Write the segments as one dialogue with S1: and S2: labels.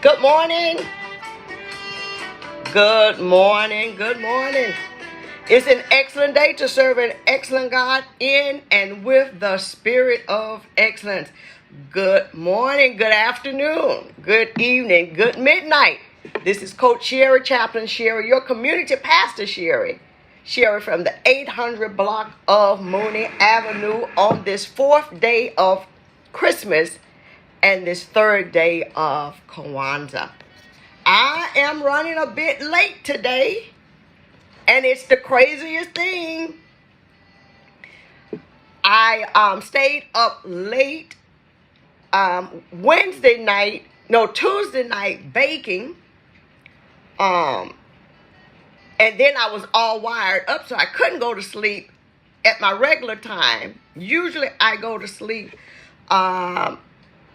S1: Good morning. Good morning. Good morning. It's an excellent day to serve an excellent God in and with the spirit of excellence. Good morning, good afternoon, good evening, good midnight. This is Coach Sherry, Chaplain Sherry, your community pastor Sherry. Sherry from the 800 block of Mooney Avenue on this fourth day of Christmas and this third day of Kwanzaa. I am running a bit late today, and it's the craziest thing. I stayed up late Tuesday night baking, and then I was all wired up, so I couldn't go to sleep at my regular time. Usually I go to sleep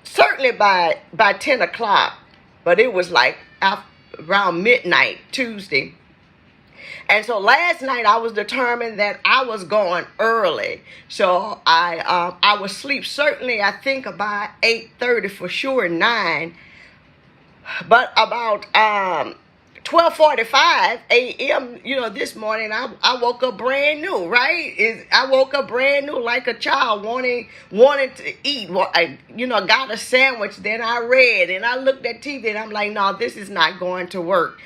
S1: certainly by 10 o'clock, but it was like around midnight Tuesday. And so last night I was determined that I was going early. So I would sleep certainly, I think, about 8:30 for sure, 9. But about 12:45 a.m., this morning I woke up brand new, right? I woke up brand new like a child wanting to eat. Well, I got a sandwich, then I read, and I looked at TV, and I'm like, no, this is not going to work.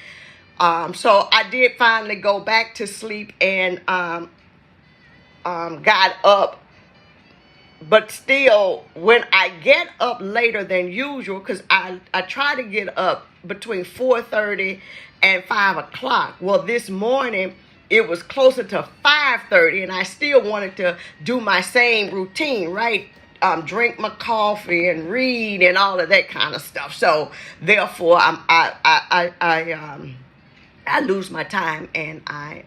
S1: So I did finally go back to sleep and got up. But still, when I get up later than usual, because I try to get up between 4:30 and 5 o'clock. Well, this morning, it was closer to 5:30, and I still wanted to do my same routine, right? Drink my coffee and read and all of that kind of stuff. So, therefore, I lose my time, and I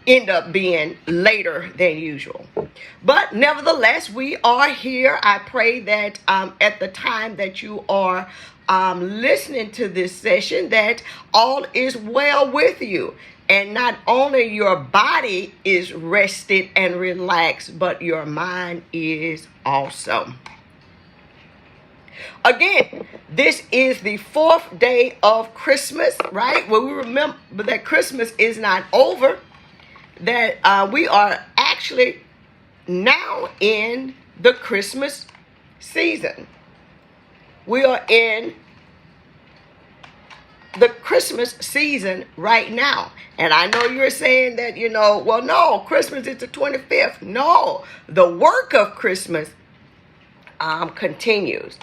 S1: end up being later than usual. But nevertheless, we are here. I pray that at the time that you are listening to this session, that all is well with you. And not only your body is rested and relaxed, but your mind is also. Again, this is the fourth day of Christmas, right? Well, we remember that Christmas is not over, that we are actually now in the Christmas season. We are in the Christmas season right now. And I know you're saying that, well, no, Christmas is the 25th. No, the work of Christmas continues.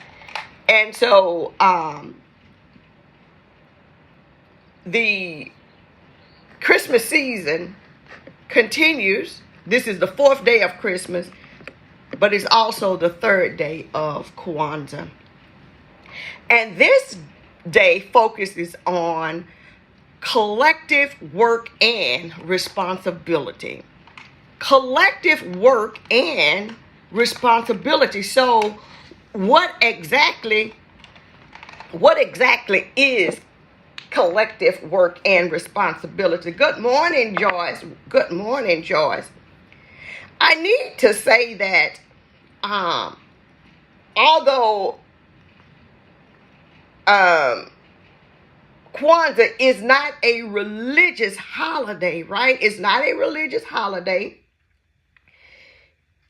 S1: And so the Christmas season continues. This is the fourth day of Christmas, but it's also the third day of Kwanzaa. And this day focuses on collective work and responsibility. Collective work and responsibility. So what exactly is collective work and responsibility? Good morning, Joyce. Good morning, Joyce. I need to say that although Kwanzaa is not a religious holiday, right? It's not a religious holiday.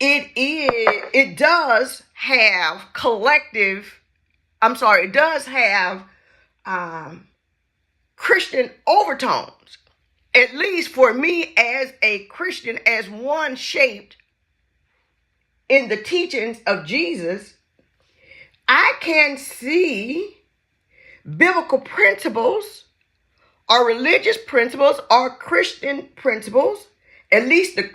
S1: It does have Christian overtones, at least for me as a Christian, as one shaped in the teachings of Jesus. I can see biblical principles or religious principles or Christian principles, at least the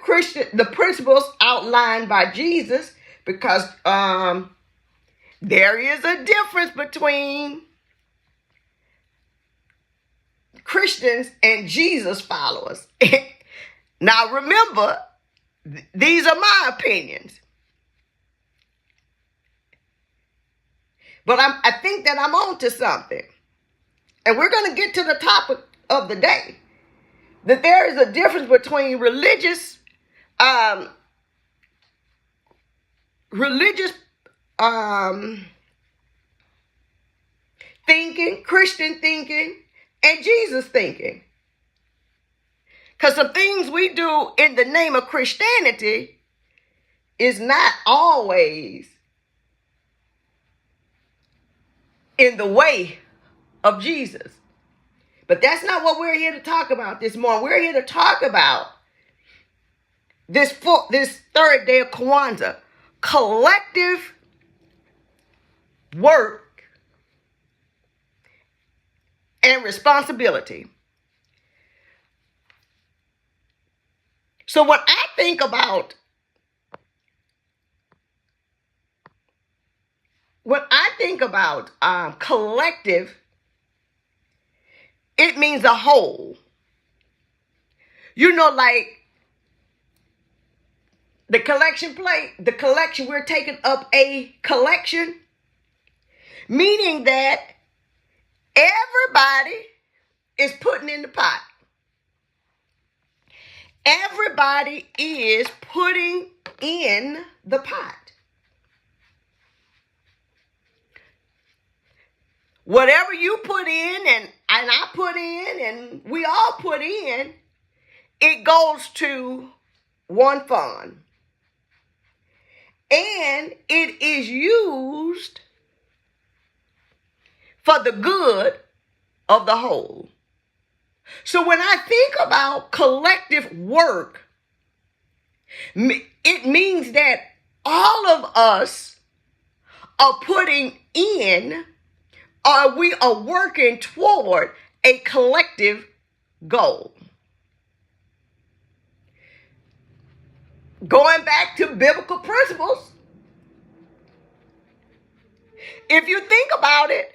S1: principles outlined by Jesus, because there is a difference between Christians and Jesus followers. Now remember, these are my opinions. But I think that I'm on to something. And we're going to get to the topic of the day. That there is a difference between religious thinking, Christian thinking, and Jesus thinking. Because some things we do in the name of Christianity is not always in the way of Jesus. But that's not what we're here to talk about this morning. We're here to talk about this third day of Kwanzaa, collective work and responsibility. So when I think about collective, it means a whole. You know, like the collection plate, we're taking up a collection, meaning that everybody is putting in the pot. Everybody is putting in the pot. Whatever you put in and I put in and we all put in, it goes to one fund. And it is used for the good of the whole. So when I think about collective work, it means that all of us are putting in, or we are working toward a collective goal. Going back to biblical principles, if you think about it,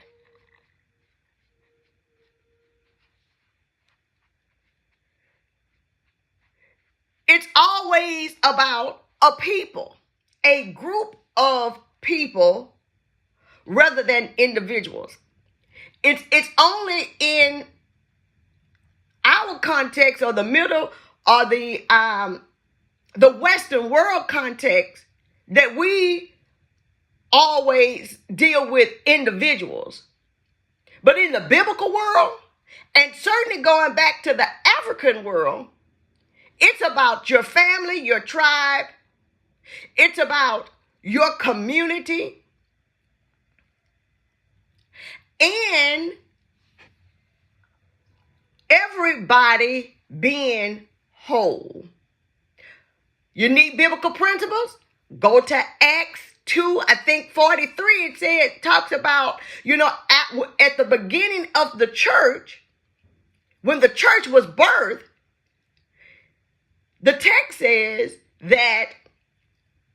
S1: it's always about a people, a group of people rather than individuals. It's only in our context or the middle or the Western world context that we always deal with individuals. But in the biblical world, and certainly going back to the African world, it's about your family, your tribe. It's about your community. And everybody being whole. You need biblical principles? Go to Acts 2, I think 43. It talks about, at the beginning of the church, when the church was birthed, the text says that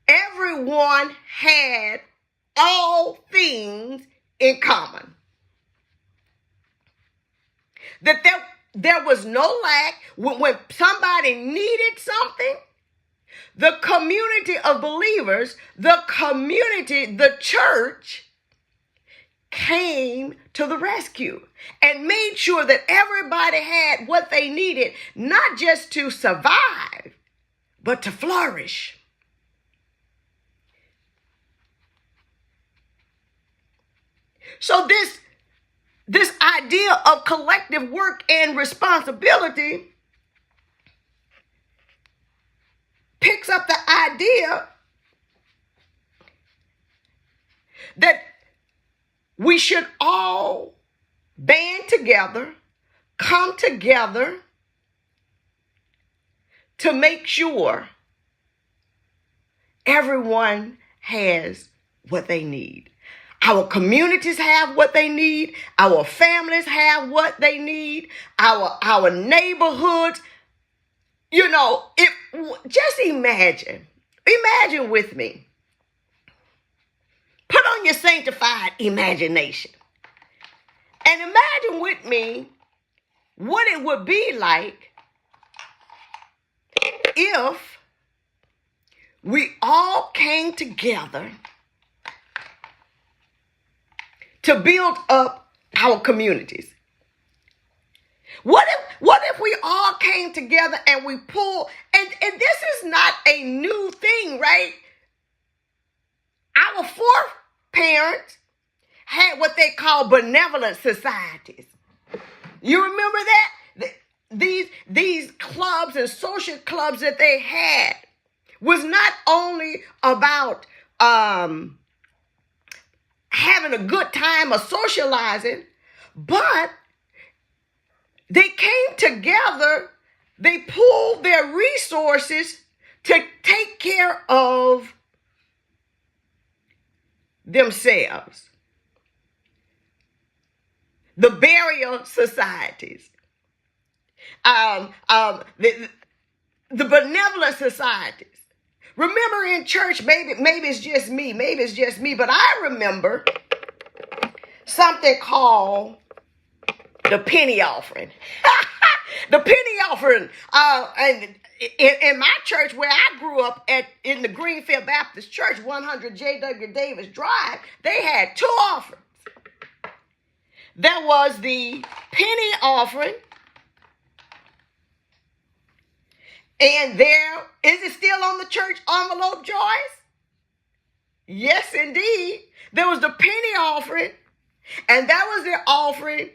S1: everyone had all things in common. That there was no lack. When somebody needed something, the community of believers, the church, came to the rescue and made sure that everybody had what they needed, not just to survive, but to flourish. So this idea of collective work and responsibility picks up the idea that we should all band together, come together to make sure everyone has what they need. Our communities have what they need. Our families have what they need. Our neighborhoods. Just imagine with me. Put on your sanctified imagination and imagine with me what it would be like if we all came together to build up our communities. What if we all came together and we pull, and this is not a new thing, right? Our foreparents had what they call benevolent societies. You remember that? These clubs and social clubs that they had was not only about having a good time or socializing, but they came together, they pooled their resources to take care of themselves. The burial societies, the benevolent societies. Remember in church, maybe it's just me, but I remember something called the penny offering. The penny offering, and in my church where I grew up in the Greenfield Baptist Church, 100 J.W. Davis Drive, they had two offerings. There was the penny offering, and there, is it still on the church envelope, Joyce? Yes, indeed. There was the penny offering, and that was the offering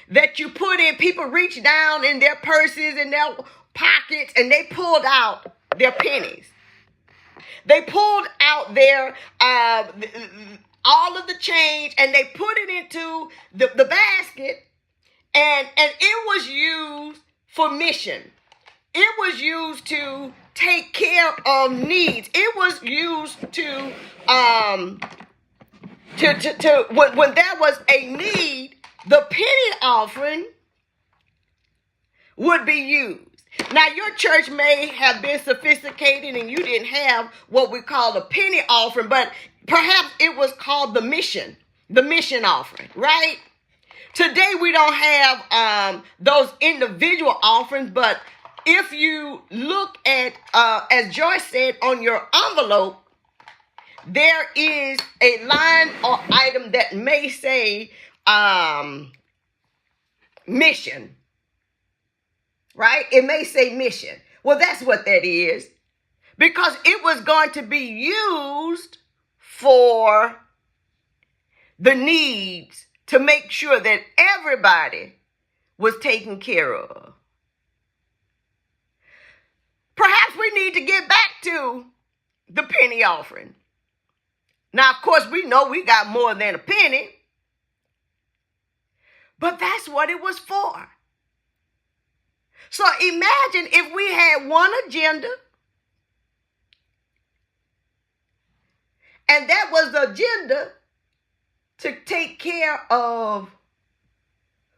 S1: that you put in. People reached down in their purses and their pockets, and they pulled out their pennies. They pulled out their all of the change, and they put it into the basket, and it was used for mission. It was used to take care of needs. It was used to when there was a need, the penny offering would be used. Now, your church may have been sophisticated and you didn't have what we call a penny offering, but perhaps it was called the mission offering, right? Today, we don't have those individual offerings, but if you look at, as Joyce said, on your envelope, there is a line or item that may say mission, right? It may say mission. Well, that's what that is, because it was going to be used for the needs to make sure that everybody was taken care of. Perhaps we need to get back to the penny offering. Now, of course, we know we got more than a penny, but that's what it was for. So imagine if we had one agenda, and that was the agenda to take care of,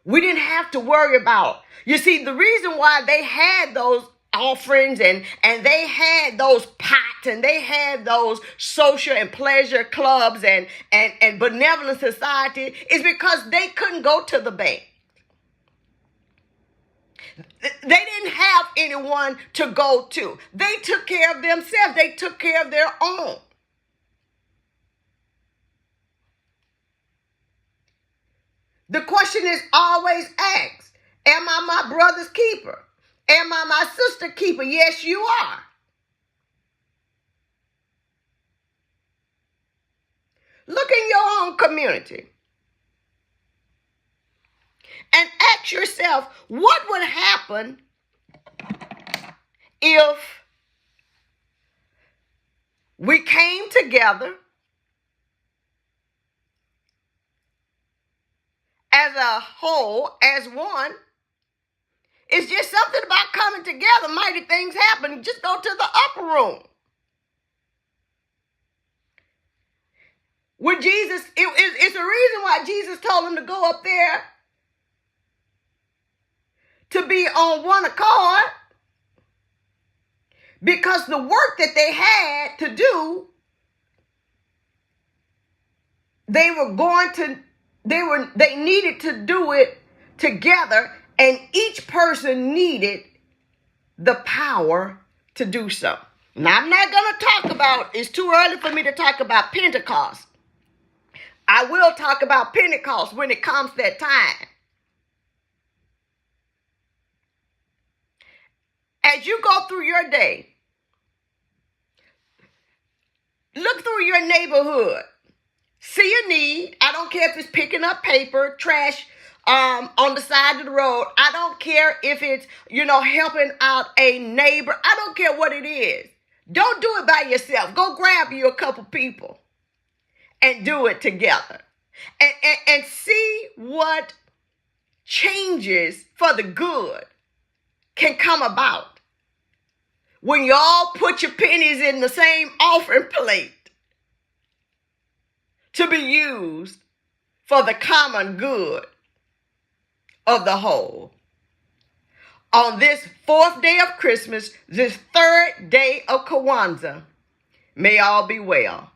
S1: we didn't have to worry about. You see, the reason why they had those offerings and they had those pots and they had those social and pleasure clubs and benevolent society is because they couldn't go to the bank. They didn't have anyone to go to. They took care of themselves. They took care of their own. The question is always asked, am I my brother's keeper? Am I my sister's keeper? Yes, you are. Look in your own community and ask yourself, what would happen if we came together as a whole, as one? It's just something about coming together. Mighty things happen. Just go to the upper room. With Jesus, it's the reason why Jesus told him to go up there to be on one accord, because the work that they had to do, they needed to do it together, and each person needed the power to do so. Now, I'm not going to talk about, it's too early for me to talk about Pentecost. I will talk about Pentecost when it comes that time. As you go through your day, look through your neighborhood. see a need. I don't care if it's picking up paper, trash, on the side of the road. I don't care if it's, helping out a neighbor. I don't care what it is. Don't do it by yourself. Go grab you a couple people and do it together. And see what changes for the good can come about when you all put your pennies in the same offering plate to be used for the common good of the whole. On this 4th day of Christmas, this 3rd day of Kwanzaa, may all be well.